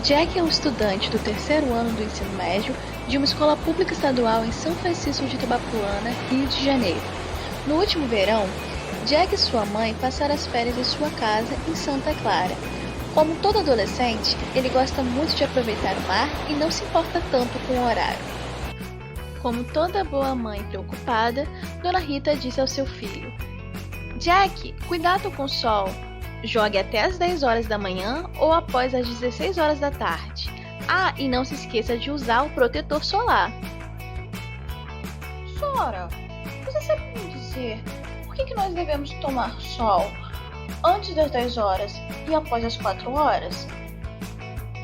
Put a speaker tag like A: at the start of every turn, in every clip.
A: Jack é um estudante do terceiro ano do ensino médio de uma escola pública estadual em São Francisco de Itabapuana, Rio de Janeiro. No último verão, Jack e sua mãe passaram as férias em sua casa em Santa Clara. Como todo adolescente, ele gosta muito de aproveitar o mar e não se importa tanto com o horário. Como toda boa mãe preocupada, Dona Rita disse ao seu filho: Jack, cuidado com o sol. Jogue até às 10 horas da manhã ou após as 16 horas da tarde. Ah, e não se esqueça de usar o protetor solar. Sora, você sabe me dizer por que nós devemos tomar sol antes das 10 horas e após as 4 horas?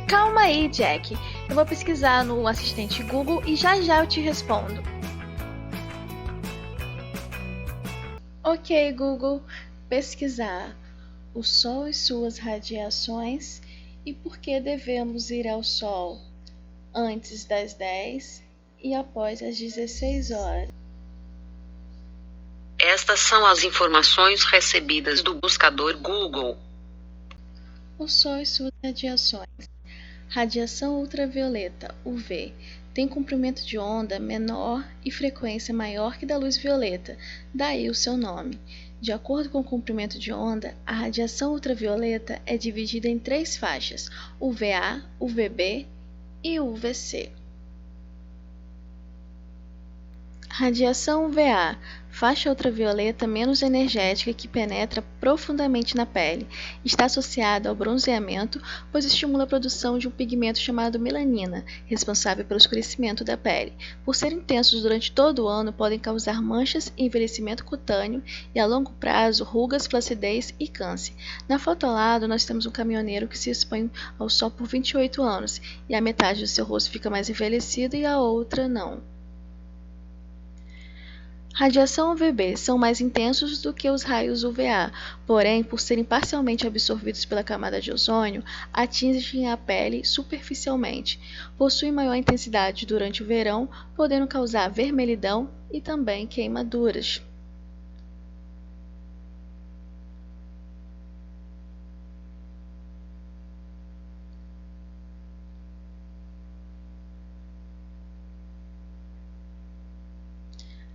A: Calma aí, Jack. Eu vou pesquisar no assistente Google e já eu te respondo. Ok, Google. Pesquisar o Sol e suas radiações e por que devemos ir ao Sol antes das 10 e após as 16 horas.
B: Estas são as informações recebidas do buscador Google.
A: O Sol e suas radiações. Radiação ultravioleta, UV, tem comprimento de onda menor e frequência maior que da luz violeta, daí o seu nome. De acordo com o comprimento de onda, a radiação ultravioleta é dividida em 3 faixas: UVA, UVB e UVC. Radiação UVA, faixa ultravioleta menos energética que penetra profundamente na pele. Está associada ao bronzeamento, pois estimula a produção de um pigmento chamado melanina, responsável pelo escurecimento da pele. Por ser intensos durante todo o ano, podem causar manchas, envelhecimento cutâneo e, a longo prazo, rugas, flacidez e câncer. Na foto ao lado, nós temos um caminhoneiro que se expõe ao sol por 28 anos, e a metade do seu rosto fica mais envelhecida e a outra não. Radiação UVB são mais intensos do que os raios UVA, porém, por serem parcialmente absorvidos pela camada de ozônio, atingem a pele superficialmente. Possuem maior intensidade durante o verão, podendo causar vermelhidão e também queimaduras.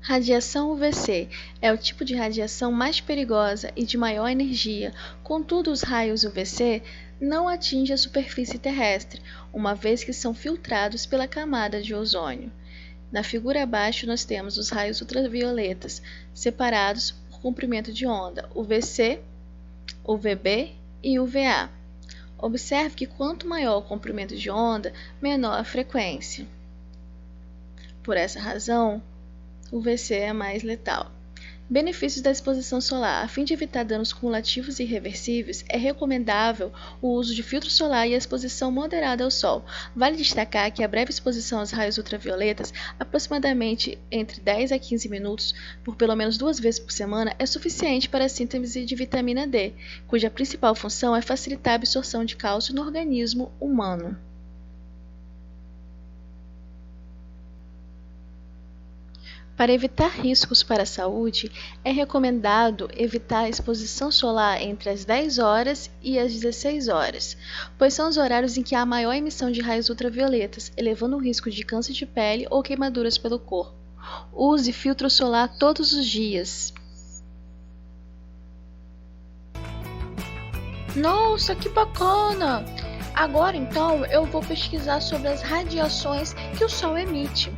A: Radiação UVC é o tipo de radiação mais perigosa e de maior energia, contudo os raios UVC não atingem a superfície terrestre, uma vez que são filtrados pela camada de ozônio. Na figura abaixo nós temos os raios ultravioletas, separados por comprimento de onda, UVC, UVB e UVA. Observe que quanto maior o comprimento de onda, menor a frequência. Por essa razão, o UVC é mais letal. Benefícios da exposição solar. A fim de evitar danos cumulativos e irreversíveis, é recomendável o uso de filtro solar e a exposição moderada ao sol. Vale destacar que a breve exposição aos raios ultravioletas, aproximadamente entre 10 a 15 minutos, por pelo menos 2 vezes por semana, é suficiente para a síntese de vitamina D, cuja principal função é facilitar a absorção de cálcio no organismo humano. Para evitar riscos para a saúde, é recomendado evitar a exposição solar entre as 10 horas e as 16 horas, pois são os horários em que há maior emissão de raios ultravioletas, elevando o risco de câncer de pele ou queimaduras pelo corpo. Use filtro solar todos os dias. Nossa, que bacana! Agora então eu vou pesquisar sobre as radiações que o Sol emite.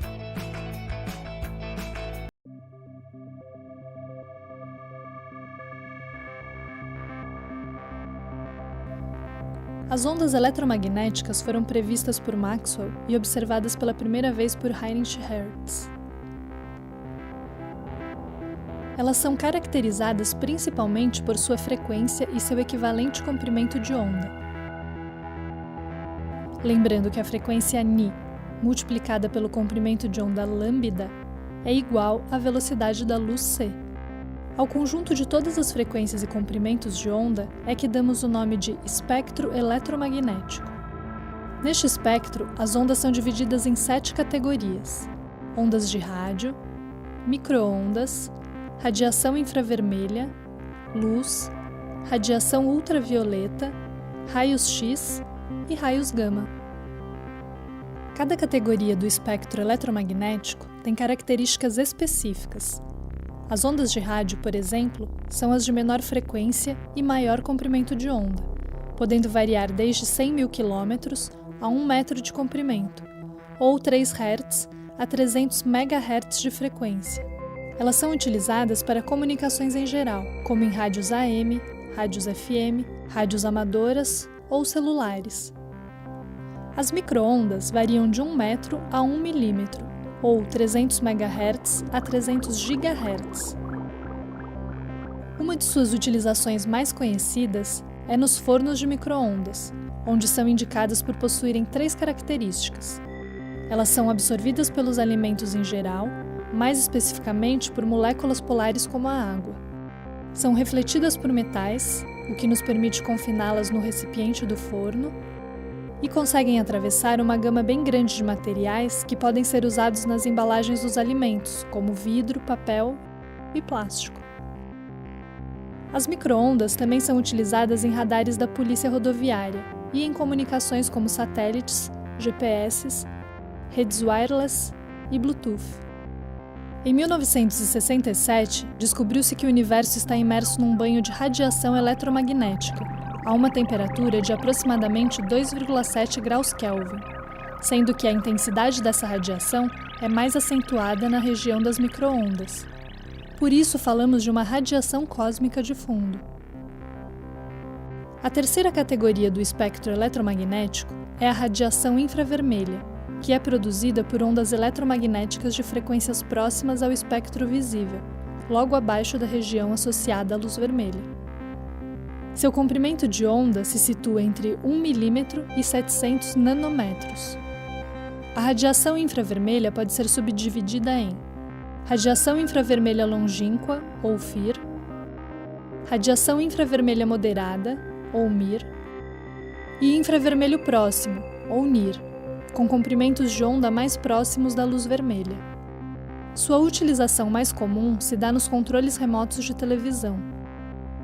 C: As ondas eletromagnéticas foram previstas por Maxwell e observadas pela primeira vez por Heinrich Hertz. Elas são caracterizadas principalmente por sua frequência e seu equivalente comprimento de onda. Lembrando que a frequência νi, multiplicada pelo comprimento de onda lambda, é igual à velocidade da luz c. Ao conjunto de todas as frequências e comprimentos de onda é que damos o nome de espectro eletromagnético. Neste espectro, as ondas são divididas em 7 categorias: ondas de rádio, micro-ondas, radiação infravermelha, luz, radiação ultravioleta, raios-x e raios gama. Cada categoria do espectro eletromagnético tem características específicas. As ondas de rádio, por exemplo, são as de menor frequência e maior comprimento de onda, podendo variar desde 100.000 km a 1 metro de comprimento, ou 3 Hz a 300 MHz de frequência. Elas são utilizadas para comunicações em geral, como em rádios AM, rádios FM, rádios amadoras ou celulares. As microondas variam de 1 metro a 1 milímetro, ou 300 MHz a 300 GHz. Uma de suas utilizações mais conhecidas é nos fornos de microondas, onde são indicadas por possuírem 3 características. Elas são absorvidas pelos alimentos em geral, mais especificamente por moléculas polares como a água. São refletidas por metais, o que nos permite confiná-las no recipiente do forno, e conseguem atravessar uma gama bem grande de materiais que podem ser usados nas embalagens dos alimentos, como vidro, papel e plástico. As microondas também são utilizadas em radares da polícia rodoviária e em comunicações como satélites, GPS, redes wireless e Bluetooth. Em 1967, descobriu-se que o universo está imerso num banho de radiação eletromagnética, a uma temperatura de aproximadamente 2,7 graus Kelvin, sendo que a intensidade dessa radiação é mais acentuada na região das microondas. Por isso falamos de uma radiação cósmica de fundo. A terceira categoria do espectro eletromagnético é a radiação infravermelha, que é produzida por ondas eletromagnéticas de frequências próximas ao espectro visível, logo abaixo da região associada à luz vermelha. Seu comprimento de onda se situa entre 1 milímetro e 700 nanômetros. A radiação infravermelha pode ser subdividida em radiação infravermelha longínqua, ou FIR, radiação infravermelha moderada, ou MIR, e infravermelho próximo, ou NIR, com comprimentos de onda mais próximos da luz vermelha. Sua utilização mais comum se dá nos controles remotos de televisão,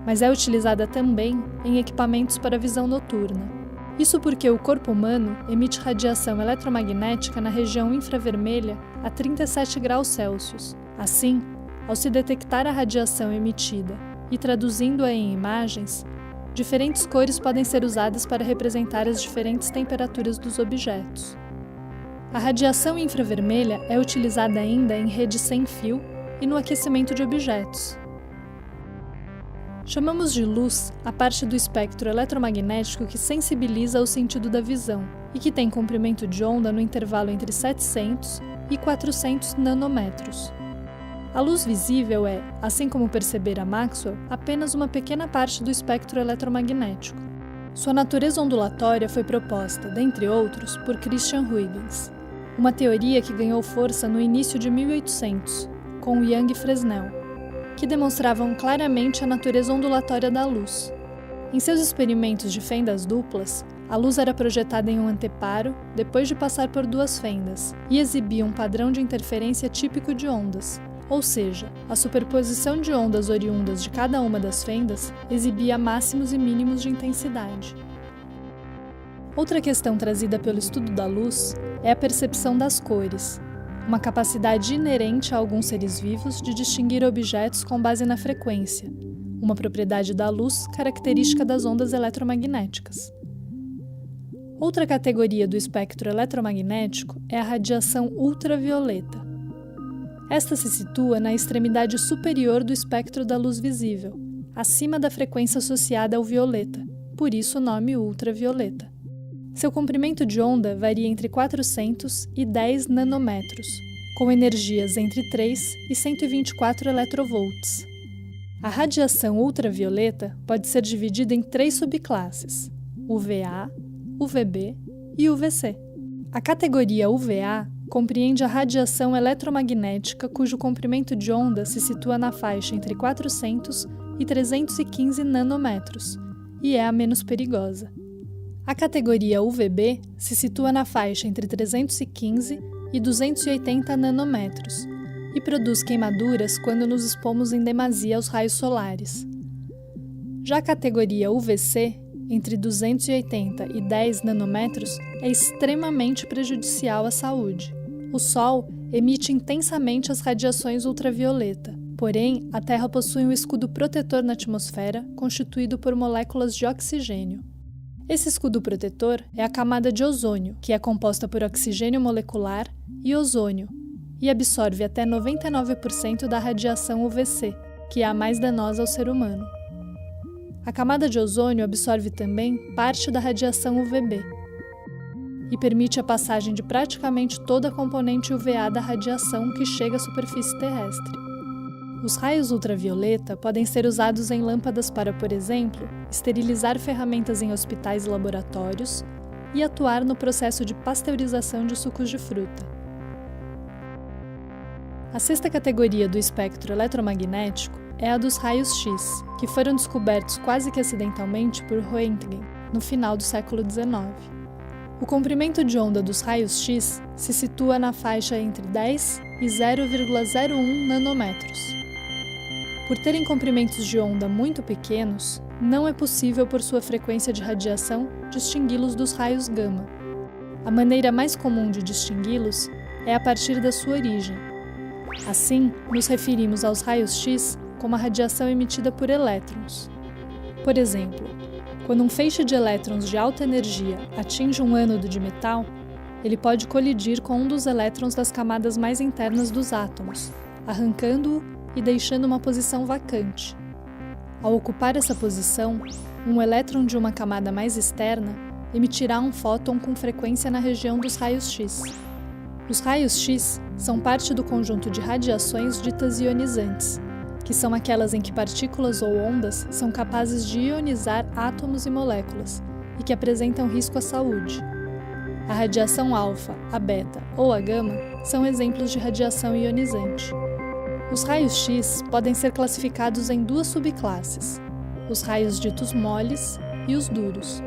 C: mas é utilizada também em equipamentos para visão noturna. Isso porque o corpo humano emite radiação eletromagnética na região infravermelha a 37 graus Celsius. Assim, ao se detectar a radiação emitida e traduzindo-a em imagens, diferentes cores podem ser usadas para representar as diferentes temperaturas dos objetos. A radiação infravermelha é utilizada ainda em redes sem fio e no aquecimento de objetos. Chamamos de luz a parte do espectro eletromagnético que sensibiliza o sentido da visão e que tem comprimento de onda no intervalo entre 700 e 400 nanômetros. A luz visível é, assim como percebera Maxwell, apenas uma pequena parte do espectro eletromagnético. Sua natureza ondulatória foi proposta, dentre outros, por Christian Huygens, uma teoria que ganhou força no início de 1800, com Young e Fresnel, que demonstravam claramente a natureza ondulatória da luz. Em seus experimentos de fendas duplas, a luz era projetada em um anteparo depois de passar por 2 fendas e exibia um padrão de interferência típico de ondas, ou seja, a superposição de ondas oriundas de cada uma das fendas exibia máximos e mínimos de intensidade. Outra questão trazida pelo estudo da luz é a percepção das cores, uma capacidade inerente a alguns seres vivos de distinguir objetos com base na frequência, uma propriedade da luz característica das ondas eletromagnéticas. Outra categoria do espectro eletromagnético é a radiação ultravioleta. Esta se situa na extremidade superior do espectro da luz visível, acima da frequência associada ao violeta, por isso o nome ultravioleta. Seu comprimento de onda varia entre 400 e 10 nanômetros, com energias entre 3 e 124 electrovolts. A radiação ultravioleta pode ser dividida em 3 subclasses: UVA, UVB e UVC. A categoria UVA compreende a radiação eletromagnética cujo comprimento de onda se situa na faixa entre 400 e 315 nanômetros e é a menos perigosa. A categoria UVB se situa na faixa entre 315 e 280 nanômetros e produz queimaduras quando nos expomos em demasia aos raios solares. Já a categoria UVC entre 280 e 10 nanômetros é extremamente prejudicial à saúde. O Sol emite intensamente as radiações ultravioleta, porém, a Terra possui um escudo protetor na atmosfera constituído por moléculas de oxigênio. Esse escudo protetor é a camada de ozônio, que é composta por oxigênio molecular e ozônio, e absorve até 99% da radiação UVC, que é a mais danosa ao ser humano. A camada de ozônio absorve também parte da radiação UVB e permite a passagem de praticamente toda a componente UVA da radiação que chega à superfície terrestre. Os raios ultravioleta podem ser usados em lâmpadas para, por exemplo, esterilizar ferramentas em hospitais e laboratórios e atuar no processo de pasteurização de sucos de fruta. A sexta categoria do espectro eletromagnético é a dos raios X, que foram descobertos quase que acidentalmente por Röntgen, no final do século XIX. O comprimento de onda dos raios X se situa na faixa entre 10 e 0,01 nanômetros. Por terem comprimentos de onda muito pequenos, não é possível, por sua frequência de radiação, distingui-los dos raios gama. A maneira mais comum de distingui-los é a partir da sua origem. Assim, nos referimos aos raios X como a radiação emitida por elétrons. Por exemplo, quando um feixe de elétrons de alta energia atinge um ânodo de metal, ele pode colidir com um dos elétrons das camadas mais internas dos átomos, arrancando-o e deixando uma posição vacante. Ao ocupar essa posição, um elétron de uma camada mais externa emitirá um fóton com frequência na região dos raios X. Os raios X são parte do conjunto de radiações ditas ionizantes, que são aquelas em que partículas ou ondas são capazes de ionizar átomos e moléculas e que apresentam risco à saúde. A radiação alfa, a beta ou a gama são exemplos de radiação ionizante. Os raios X podem ser classificados em duas subclasses, os raios ditos moles e os duros.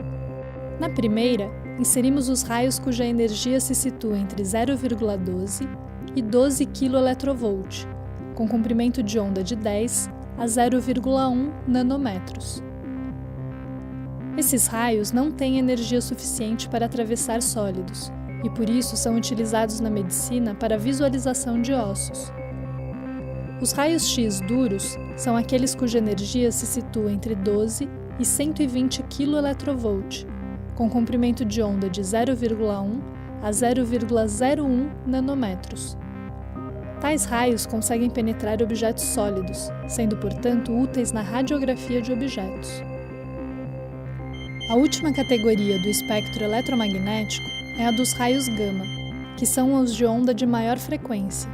C: Na primeira, inserimos os raios cuja energia se situa entre 0,12 e 12 keV, com comprimento de onda de 10 a 0,1 nanômetros. Esses raios não têm energia suficiente para atravessar sólidos e por isso são utilizados na medicina para visualização de ossos. Os raios X duros são aqueles cuja energia se situa entre 12 e 120 keV, com comprimento de onda de 0,1 a 0,01 nanômetros. Tais raios conseguem penetrar objetos sólidos, sendo, portanto, úteis na radiografia de objetos. A última categoria do espectro eletromagnético é a dos raios gama, que são os de onda de maior frequência.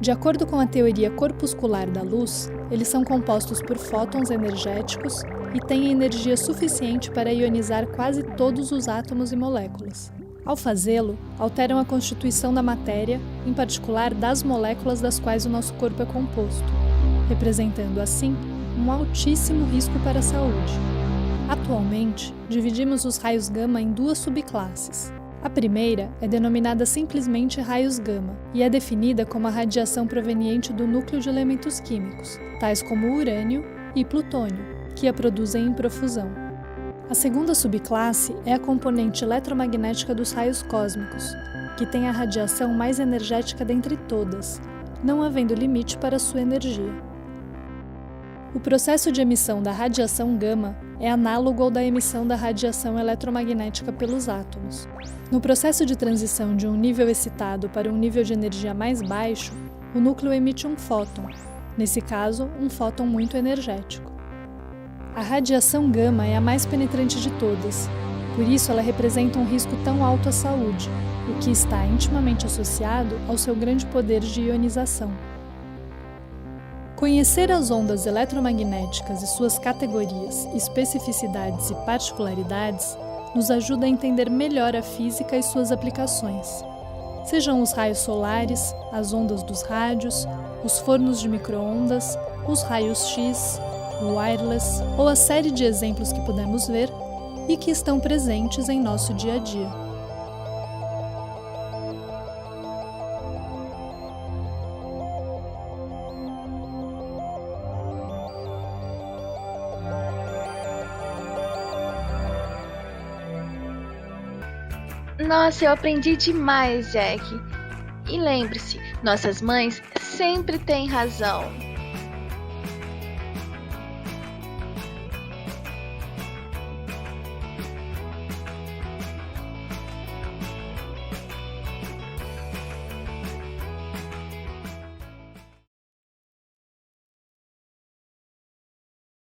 C: De acordo com a teoria corpuscular da luz, eles são compostos por fótons energéticos e têm energia suficiente para ionizar quase todos os átomos e moléculas. Ao fazê-lo, alteram a constituição da matéria, em particular das moléculas das quais o nosso corpo é composto, representando, assim, um altíssimo risco para a saúde. Atualmente, dividimos os raios gama em duas subclasses. A primeira é denominada simplesmente raios gama e é definida como a radiação proveniente do núcleo de elementos químicos, tais como urânio e plutônio, que a produzem em profusão. A segunda subclasse é a componente eletromagnética dos raios cósmicos, que tem a radiação mais energética dentre todas, não havendo limite para sua energia. O processo de emissão da radiação gama é análogo ao da emissão da radiação eletromagnética pelos átomos. No processo de transição de um nível excitado para um nível de energia mais baixo, o núcleo emite um fóton, nesse caso, um fóton muito energético. A radiação gama é a mais penetrante de todas, por isso ela representa um risco tão alto à saúde, o que está intimamente associado ao seu grande poder de ionização. Conhecer as ondas eletromagnéticas e suas categorias, especificidades e particularidades nos ajuda a entender melhor a física e suas aplicações. Sejam os raios solares, as ondas dos rádios, os fornos de micro-ondas, os raios X, o wireless ou a série de exemplos que pudemos ver e que estão presentes em nosso dia a dia.
A: Nossa, eu aprendi demais, Jack. E lembre-se, nossas mães sempre têm razão.